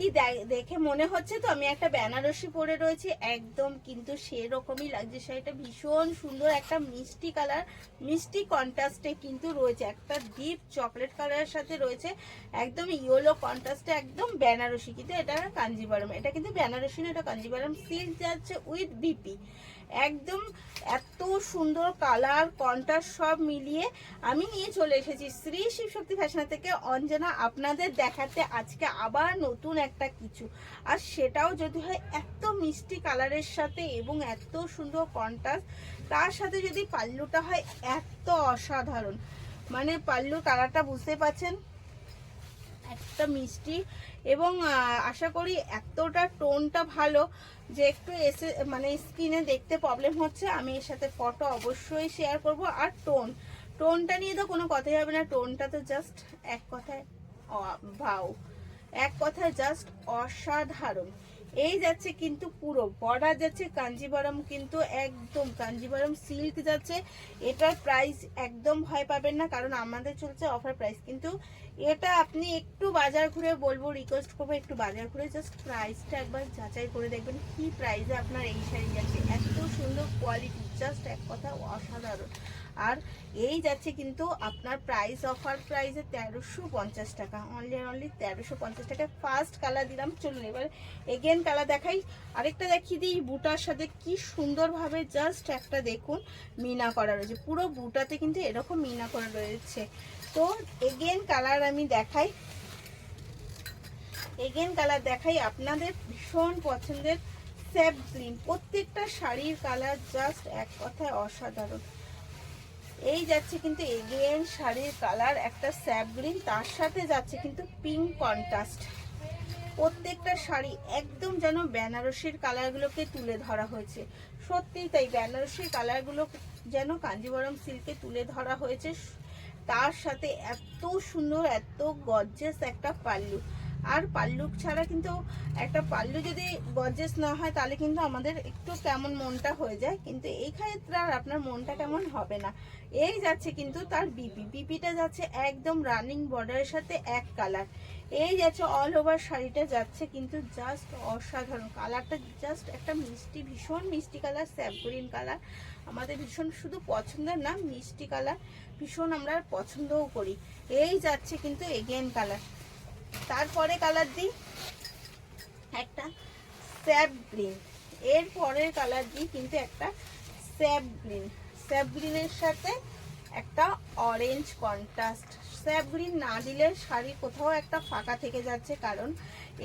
কি দেখে মনে হচ্ছে তো আমি একটা বেনারসি পরে রয়েছি, একদম কিন্তু সেরকমই লাগছে। শাড়িটা ভীষণ সুন্দর, একটা মিষ্টি কালার, মিষ্টি কন্ট্রাস্টে কিন্তু রয়েছে, একটা ডিপ চকলেট কালারের সাথে রয়েছে একদম ইয়েলো কন্ট্রাস্টে, একদম বেনারসি। কিন্তু এটা কাঞ্জিভারম, এটা কিন্তু বেনারসি না, এটা কাঞ্জিভারম সিল্ক যাচ্ছে উইথ বিপি। একদম এত সুন্দর কালার কন্ট্রাস্ট সব মিলিয়ে আমি নিয়ে চলে এসেছি শ্রী শিব শক্তি ফ্যাশন থেকে অঞ্জনা, আপনাদের দেখাতে আজকে আবার নতুন একটা কিছু। আর সেটাও যদি হয় এত মিষ্টি কালারের সাথে এবং এত সুন্দর কন্ট্রাস্ট, তার সাথে যদি পাল্লুটা হয় এত অসাধারণ, মানে পাল্লুর কালারটা বুঝতে পাচ্ছেন একটা মিষ্টি, এবং আশা করি এতটা টোনটা ভালো যে একটু এসে মানে স্ক্রিনে দেখতে প্রবলেম হচ্ছে, আমি এর সাথে ফটো অবশ্যই শেয়ার করব। আর টোনটা নিয়ে তো কোনো কথাই হবে না, টোনটা তো জাস্ট এক কথায় ভাও, এক কথায় জাস্ট অসাধারণ। এই যাচ্ছে কিন্তু পুরো বর্ডার যাচ্ছে কাঞ্জিভারম, কিন্তু একদম কাঞ্জিভারম সিল্ক যাচ্ছে। এটার প্রাইস একদম ভয় পাবেন না, কারণ আমাদের চলছে অফার প্রাইস। কিন্তু এটা আপনি একটু বাজার ঘুরে, বলবো রিকোয়েস্ট করবো একটু বাজার ঘুরে জাস্ট প্রাইসটা একবার যাচাই করে দেখবেন কি প্রাইসে আপনার এই শাড়ি যাচ্ছে। এত সুন্দর কোয়ালিটি, জাস্ট এক কথা অসাধারণ। আর এই যাচ্ছে কিন্তু আপনার প্রাইস অফার প্রাইসে 1350 টাকা, অনলি 1350 টাকা। ফার্স্ট কালার দিলাম, চলুন এবার এগেন কালার দেখাই। আরেকটা দেখিয়ে দিই, বুটার সাথে কি সুন্দরভাবে জাস্ট একটা দেখুন মিনা করা রয়েছে, পুরো বুটাতে কিন্তু এরকম মিনা করা রয়েছে। তো এগেন কালার আমি দেখাই, এগেন কালার দেখাই আপনাদের ভীষণ পছন্দের স্যাপ গ্রিন। প্রত্যেকটা শাড়ির কালার জাস্ট এক কথায় অসাধারণ। এই যাচ্ছে কিন্তু এগেন শাড়ির কালার একটা স্যাপ গ্রিন, তার সাথে যাচ্ছে কিন্তু পিঙ্ক কন্ট্রাস্ট। প্রত্যেকটা শাড়ি একদম যেন বেনারসির কালারগুলোকে তুলে ধরা হয়েছে, সত্যিই তাই, বেনারসির কালারগুলো যেন কাঞ্জিভারম সিল্কে তুলে ধরা হয়েছে। তার সাথে এত সুন্দর এত গর্জিয়াস একটা পাল্লু। আর পাল্লু ছাড়া কিন্তু একটা পাল্লু যদি গর্জিয়াস না হয় তাহলে কিন্তু আমাদের একটু কেমন মনটা হয়ে যায়, কিন্তু এই ক্ষেত্রে আর আপনার মনটা কেমন হবে না। এই যাচ্ছে কিন্তু তার বিপিটা যাচ্ছে একদম রানিং বর্ডারের সাথে এক কালার। এই যাচ্ছে অল ওভার শাড়িটা যাচ্ছে কিন্তু জাস্ট অসাধারণ, কালারটা জাস্ট একটা মিষ্টি, ভীষণ মিষ্টি কালার, স্যাপ গ্রিন কালার। আমাদের ভীষণ শুধু পছন্দের না, মিষ্টি কালার ভীষণ আমরা পছন্দও করি। এই যাচ্ছে কিন্তু এগেন কালার, তারপরে কালার দিই একটা স্যাপ গ্রিন, এর পরের কালার দিই কিন্তু একটা স্যাপ গ্রিন, স্যাপ গ্রিনের সাথে একটা অরেঞ্জ কন্ট্রাস্ট। স্যাপ গ্রিন না দিলে শাড়ি কোথাও একটা ফাঁকা থেকে যাচ্ছে, কারণ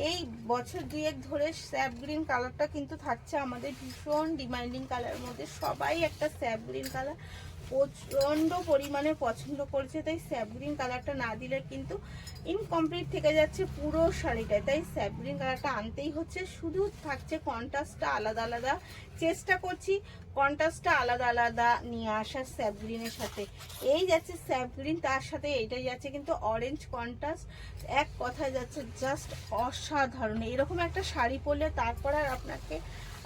এই বছর দুয়েক ধরে স্যাপ গ্রিন কালারটা কিন্তু থাকছে আমাদের ভীষণ ডিমান্ডিং কালারের মধ্যে, সবাই একটা স্যাপ গ্রিন কালার প্রচণ্ড পরিমাণে পছন্দ করছে। তাই স্যাপ গ্রিন কালারটা না দিলে কিন্তু ইনকমপ্লিট থেকে যাচ্ছে পুরো শাড়িটায়, তাই স্যাপ গ্রিন কালারটা আনতেই হচ্ছে। শুধু থাকছে কন্ট্রাস্টটা আলাদা আলাদা, চেষ্টা করছি কন্ট্রাস্টটা আলাদা আলাদা নিয়ে আসার স্যাপ গ্রিনের সাথে। এই যাচ্ছে স্যাপ গ্রিন, তার সাথে এইটাই যাচ্ছে কিন্তু অরেঞ্জ কন্ট্রাস্ট, এক কথায় যাচ্ছে জাস্ট অসাধারণ। এরকম একটা শাড়ি পরলে তারপর আর আপনাকে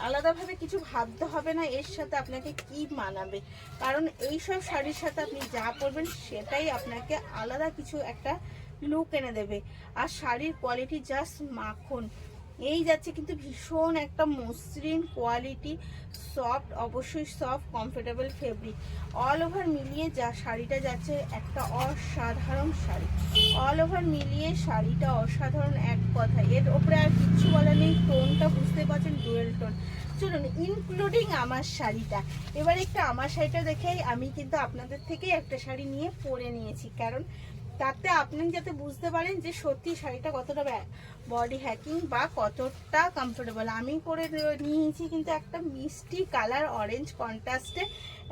আলাদাভাবে কিছু ভাবতে হবে না এর সাথে আপনাকে কি মানাবে, কারণ এইসব শাড়ির সাথে আপনি যা পরবেন সেটাই আপনাকে আলাদা কিছু একটা লুক এনে দেবে। আর শাড়ির কোয়ালিটি জাস্ট মাখন। এই যাচ্ছে কিন্তু ভীষণ একটা মসৃণ কোয়ালিটি, সফট, অবশ্যই soft comfortable fabric, all over মিলিয়ে যা শাড়িটা যাচ্ছে একটা অসাধারণ শাড়ি, অল ওভার মিলিয়ে শাড়িটা অসাধারণ এক কথা। এর ওপরে আর কিচ্ছু বলার নেই, টোনটা বুঝতে পারছেন ডুয়েল টোন। চলুন ইনক্লুডিং আমার শাড়িটা, এবার একটা আমার শাড়িটা দেখেই আমি কিন্তু আপনাদের থেকেই একটা শাড়ি নিয়ে পরে নিয়েছি, কারণ তাতে আপনি যাতে বুঝতে পারেন যে সত্যি শাড়িটা কতটা বডি হ্যাকিং বা কতটা কমফোর্টেবল। আমি পরে নিয়েছি কিন্তু একটা মিষ্টি কালার অরেঞ্জ কন্ট্রাস্টে,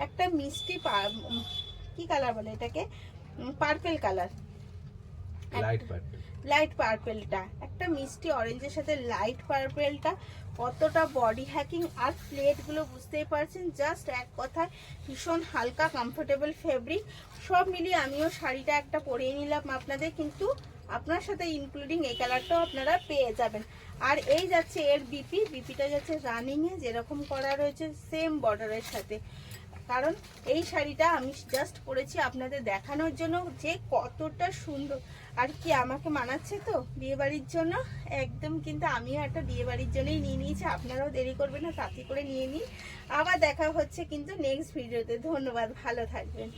একটা মিষ্টি কি কালার বলে এটাকে, পার্পেল কালার, লাইট পার্পেলটা, একটা মিষ্টি অরেঞ্জের সাথে লাইট পার্পেলটা কতটা বডি হ্যাকিং। আর প্লেটগুলো বুঝতেই পারছেন জাস্ট এক কথায় ভীষণ হালকা কমফোর্টেবল ফেব্রিক। সব মিলিয়ে আমিও শাড়িটা একটা পরিয়ে নিলাম আপনাদের, কিন্তু আপনার সাথে ইনক্লুডিং এই কালারটাও আপনারা পেয়ে যাবেন। আর এই যাচ্ছে এর বিপিটা যাচ্ছে রানিংয়ে যেরকম করা রয়েছে সেম বর্ডারের সাথে, কারণ এই শাড়িটা আমি জাস্ট পরেছি আপনাদের দেখানোর জন্য যে কতটা সুন্দর আর কি আমাকে মানাচ্ছে তো বিয়েবাড়ির জন্য। একদম কিন্তু আমিও একটা বিয়েবাড়ির জন্যই নিয়ে নিয়েছি, আপনারাও দেরি করবেন না, তাড়াতাড়ি করে নিয়ে নিন। আবার দেখা হচ্ছে কিন্তু নেক্সট ভিডিওতে। ধন্যবাদ, ভালো থাকবেন।